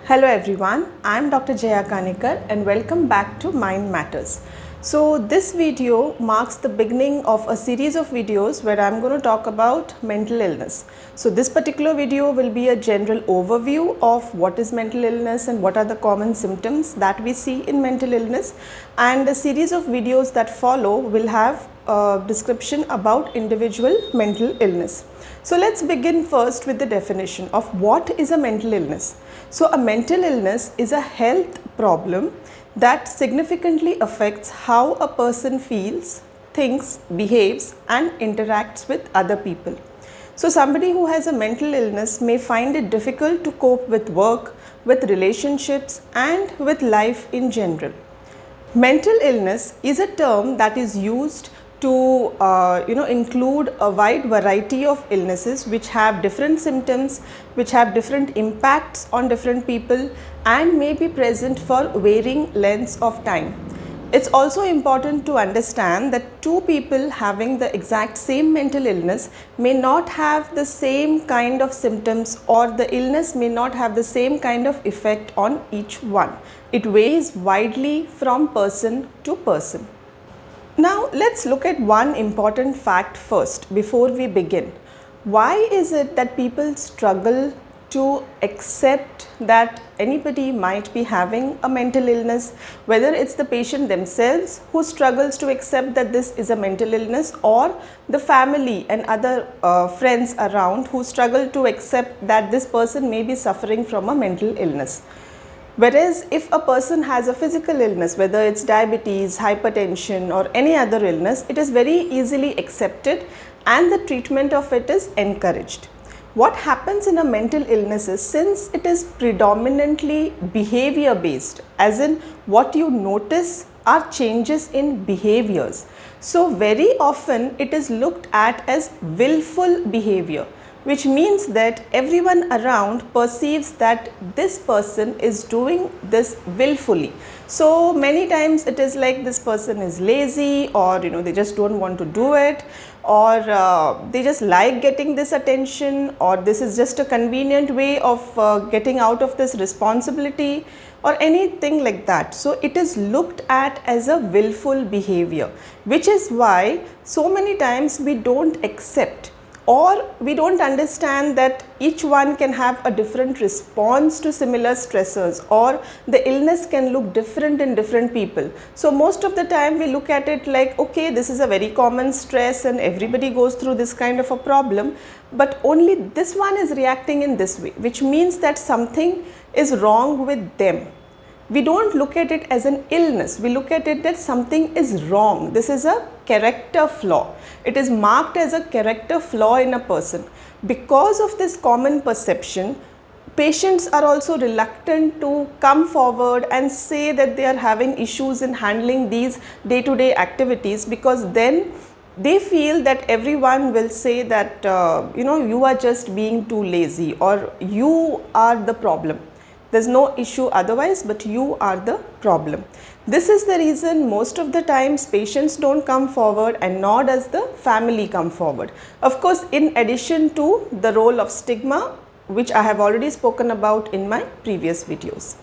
Hello everyone, I am Dr. Jaya Kanikar and welcome back to Mind Matters. So this video marks the beginning of a series of videos where I am going to talk about mental illness. So this particular video will be a general overview of what is mental illness and what are the common symptoms that we see in mental illness, and a series of videos that follow will have a description about individual mental illness. So let's begin first with the definition of what is a mental illness. So a mental illness is a health problem that significantly affects how a person feels, thinks, behaves and interacts with other people. So somebody who has a mental illness may find it difficult to cope with work, with relationships and with life in general. Mental illness is a term that is used to include a wide variety of illnesses which have different symptoms, which have different impacts on different people and may be present for varying lengths of time. It's also important to understand that two people having the exact same mental illness may not have the same kind of symptoms, or the illness may not have the same kind of effect on each one. It varies widely from person to person. Now let's look at one important fact first before we begin. Why is it that people struggle to accept that anybody might be having a mental illness, whether it's the patient themselves who struggles to accept that this is a mental illness, or the family and other friends around who struggle to accept that this person may be suffering from a mental illness? Whereas if a person has a physical illness, whether it's diabetes, hypertension or any other illness, it is very easily accepted and the treatment of it is encouraged. What happens in a mental illness is, since it is predominantly behavior based, as in what you notice are changes in behaviors. So very often it is looked at as willful behavior, which means that everyone around perceives that this person is doing this willfully. So many times it is like this person is lazy, or they just don't want to do it, or they just like getting this attention, or this is just a convenient way of getting out of this responsibility or anything like that. So it is looked at as a willful behavior, which is why so many times we don't accept, or we don't understand that each one can have a different response to similar stressors, or the illness can look different in different people. So most of the time we look at it like, okay, this is a very common stress and everybody goes through this kind of a problem, but only this one is reacting in this way, which means that something is wrong with them. We don't look at it as an illness, we look at it that something is wrong. This is a character flaw. It is marked as a character flaw in a person. Because of this common perception, patients are also reluctant to come forward and say that they are having issues in handling these day-to-day activities, because then they feel that everyone will say that you are just being too lazy, or you are the problem. There's no issue otherwise, but you are the problem. This is the reason most of the times patients don't come forward, and nor does the family come forward. Of course, in addition to the role of stigma, which I have already spoken about in my previous videos.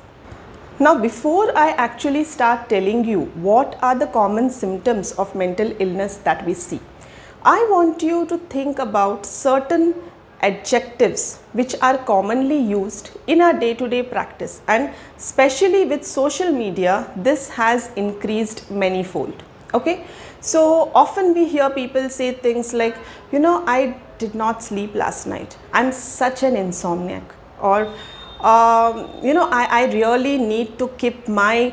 Now, before I actually start telling you what are the common symptoms of mental illness that we see, I want you to think about certain adjectives which are commonly used in our day-to-day practice, and especially with social media, this has increased manyfold. Okay, so often we hear people say things like, I did not sleep last night, I'm such an insomniac, or I really need to keep my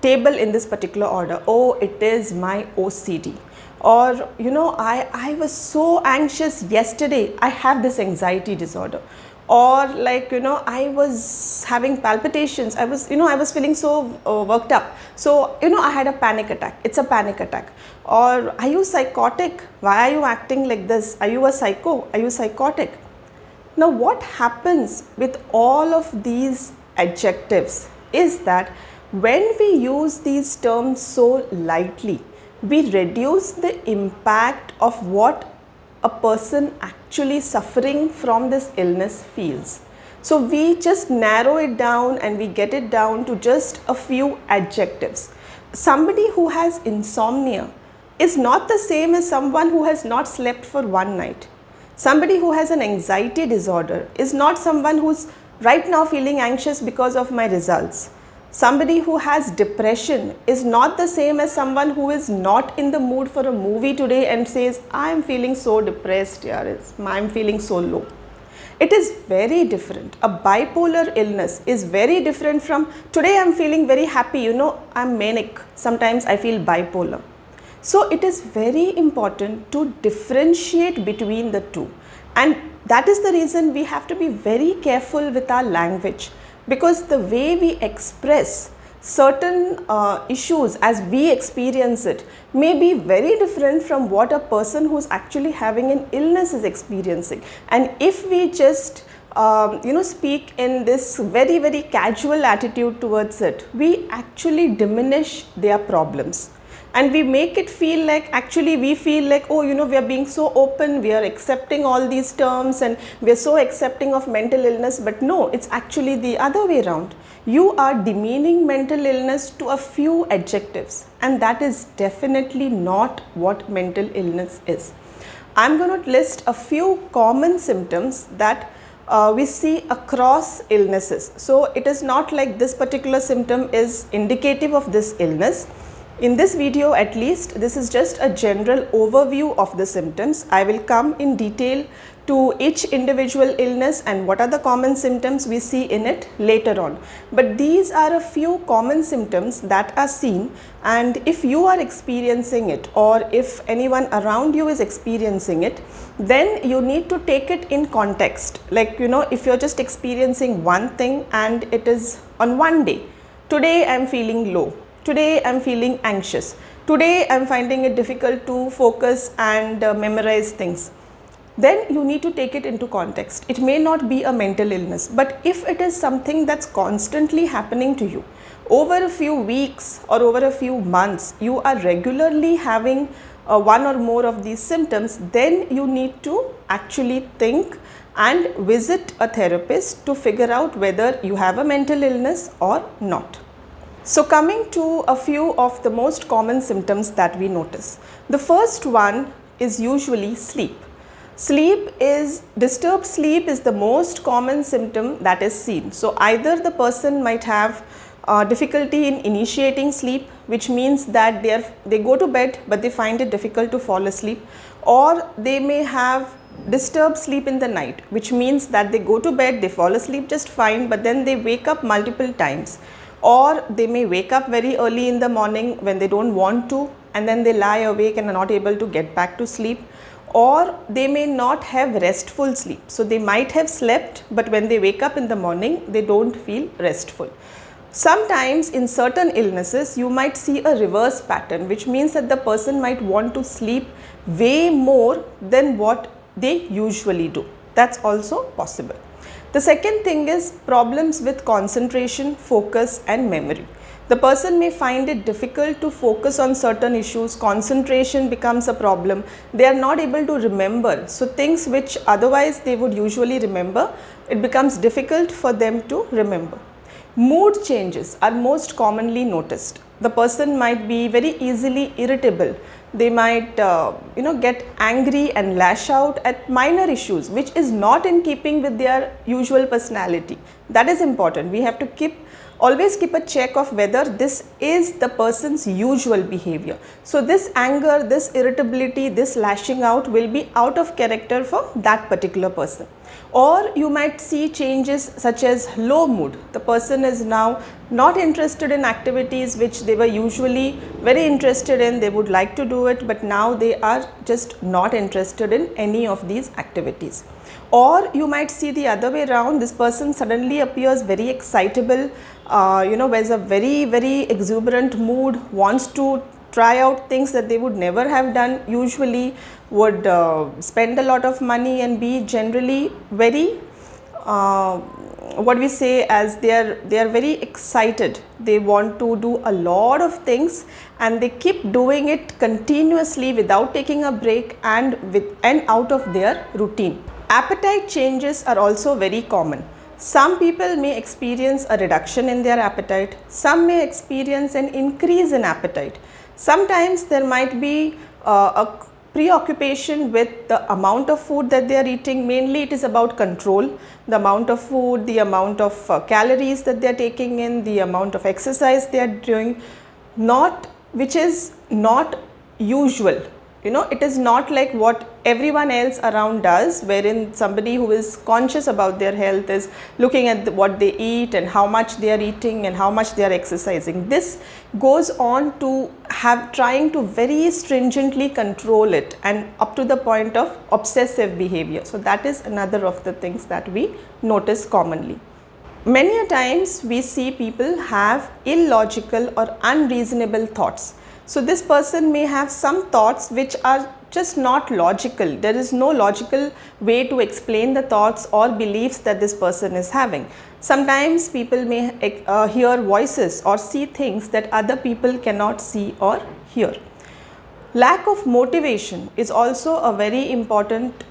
table in this particular order, oh, it is my OCD. Or I was so anxious yesterday, I have this anxiety disorder. Or like I was having palpitations, I was feeling so worked up, so I had a panic attack, it's a panic attack. Or are you psychotic, why are you acting like this, are you a psycho, are you psychotic? Now what happens with all of these adjectives is that when we use these terms so lightly, we reduce the impact of what a person actually suffering from this illness feels. So we just narrow it down and we get it down to just a few adjectives. Somebody who has insomnia is not the same as someone who has not slept for one night. Somebody who has an anxiety disorder is not someone who's right now feeling anxious because of my results. Somebody who has depression is not the same as someone who is not in the mood for a movie today and says, I am feeling so depressed, I'm feeling so low. It is very different. A bipolar illness is very different from today I'm feeling very happy, I'm manic, sometimes I feel bipolar. So it is very important to differentiate between the two, and that is the reason we have to be very careful with our language, because the way we express certain issues as we experience it may be very different from what a person who's actually having an illness is experiencing. And if we just speak in this very, very casual attitude towards it, we actually diminish their problems. And we make it feel like, actually we feel like, oh, we are being so open, we are accepting all these terms and we are so accepting of mental illness. But no, it's actually the other way around. You are demeaning mental illness to a few adjectives, and that is definitely not what mental illness is. I'm going to list a few common symptoms that we see across illnesses. So it is not like this particular symptom is indicative of this illness. In this video, at least, this is just a general overview of the symptoms. I will come in detail to each individual illness and what are the common symptoms we see in it later on. But these are a few common symptoms that are seen, and if you are experiencing it or if anyone around you is experiencing it, then you need to take it in context. Like, if you're just experiencing one thing and it is on one day, today I'm feeling low. Today I'm feeling anxious. Today I'm finding it difficult to focus and memorize things. Then you need to take it into context. It may not be a mental illness, but if it is something that's constantly happening to you, over a few weeks or over a few months, you are regularly having one or more of these symptoms, then you need to actually think and visit a therapist to figure out whether you have a mental illness or not. So coming to a few of the most common symptoms that we notice. The first one is usually sleep. Disturbed sleep is the most common symptom that is seen. So either the person might have difficulty in initiating sleep, which means that they go to bed but they find it difficult to fall asleep, or they may have disturbed sleep in the night, which means that they go to bed, they fall asleep just fine, but then they wake up multiple times. Or they may wake up very early in the morning when they don't want to, and then they lie awake and are not able to get back to sleep. Or they may not have restful sleep. So they might have slept, but when they wake up in the morning, they don't feel restful. Sometimes in certain illnesses, you might see a reverse pattern, which means that the person might want to sleep way more than what they usually do. That's also possible. The second thing is problems with concentration, focus and memory. The person may find it difficult to focus on certain issues, concentration becomes a problem, they are not able to remember. So things which otherwise they would usually remember, it becomes difficult for them to remember. Mood changes are most commonly noticed. The person might be very easily irritable. They might get angry and lash out at minor issues, which is not in keeping with their usual personality. That is important. We have to always keep a check of whether this is the person's usual behavior. So this anger, this irritability, this lashing out will be out of character for that particular person. Or you might see changes such as low mood. The person is now not interested in activities which they were usually very interested in. They would like to do it, but now they are just not interested in any of these activities. Or you might see the other way around. This person suddenly appears very excitable, wears a very, very exuberant mood, wants to try out things that they would never have done usually, would spend a lot of money and be generally very what we say as they are very excited. They want to do a lot of things and they keep doing it continuously without taking a break and out of their routine. Appetite changes are also very common. Some people may experience a reduction in their appetite, some may experience an increase in appetite. Sometimes there might be a preoccupation with the amount of food that they are eating. Mainly it is about control, the amount of food, the amount of calories that they are taking in, the amount of exercise they are doing, which is not usual. You know, it is not like what everyone else around does, wherein somebody who is conscious about their health is looking at what they eat and how much they are eating and how much they are exercising. This goes on to trying to very stringently control it, and up to the point of obsessive behavior. So that is another of the things that we notice commonly. Many a times we see people have illogical or unreasonable thoughts. So this person may have some thoughts which are just not logical. There is no logical way to explain the thoughts or beliefs that this person is having. Sometimes people may hear voices or see things that other people cannot see or hear. Lack of motivation is also a very important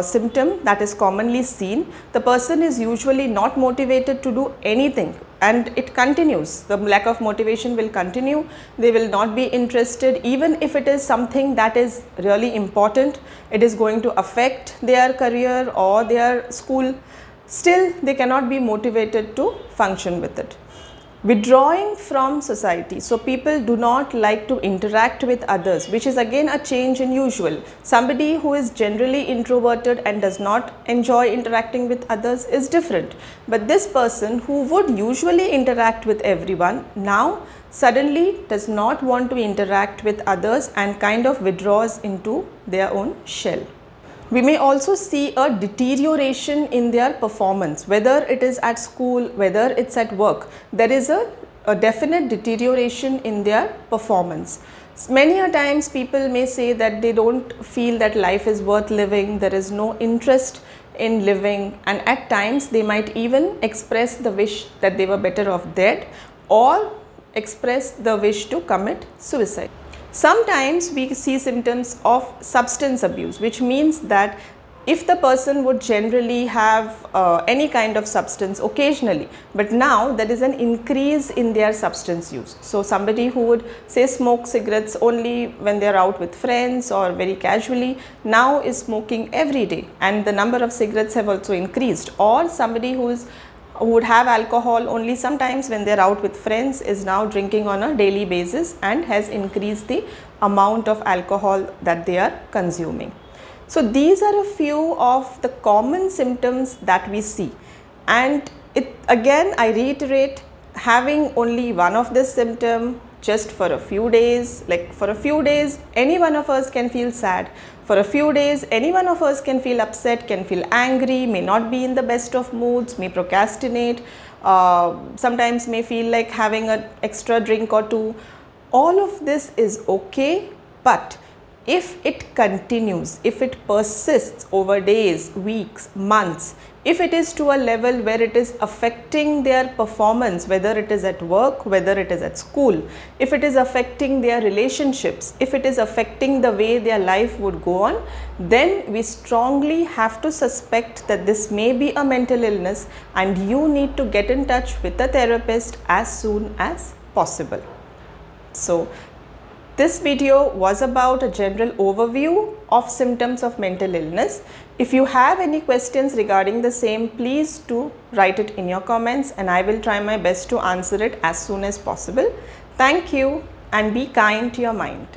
symptom that is commonly seen. The person is usually not motivated to do anything, and it continues. The lack of motivation will continue. They will not be interested, even if it is something that is really important. It is going to affect their career or their school. Still, they cannot be motivated to function with it. Withdrawing from society. So people do not like to interact with others, which is again a change in usual. Somebody who is generally introverted and does not enjoy interacting with others is different. But this person who would usually interact with everyone now suddenly does not want to interact with others and kind of withdraws into their own shell. We may also see a deterioration in their performance, whether it is at school, whether it's at work. There is a definite deterioration in their performance. Many a times people may say that they don't feel that life is worth living, there is no interest in living, and at times they might even express the wish that they were better off dead or express the wish to commit suicide. Sometimes we see symptoms of substance abuse, which means that if the person would generally have any kind of substance occasionally, but now there is an increase in their substance use. So somebody who would say smoke cigarettes only when they are out with friends or very casually, now is smoking every day, and the number of cigarettes have also increased. Or somebody who would have alcohol only sometimes when they're out with friends is now drinking on a daily basis and has increased the amount of alcohol that they are consuming. So these are a few of the common symptoms that we see, and again I reiterate, having only one of this symptom just for a few days, like for a few days any one of us can feel sad. For a few days, any one of us can feel upset, can feel angry, may not be in the best of moods, may procrastinate, sometimes may feel like having an extra drink or two. All of this is okay, but if it continues, if it persists over days, weeks, months, if it is to a level where it is affecting their performance, whether it is at work, whether it is at school, if it is affecting their relationships, if it is affecting the way their life would go on, then we strongly have to suspect that this may be a mental illness and you need to get in touch with a therapist as soon as possible. So this video was about a general overview of symptoms of mental illness. If you have any questions regarding the same, please do write it in your comments and I will try my best to answer it as soon as possible. Thank you and be kind to your mind.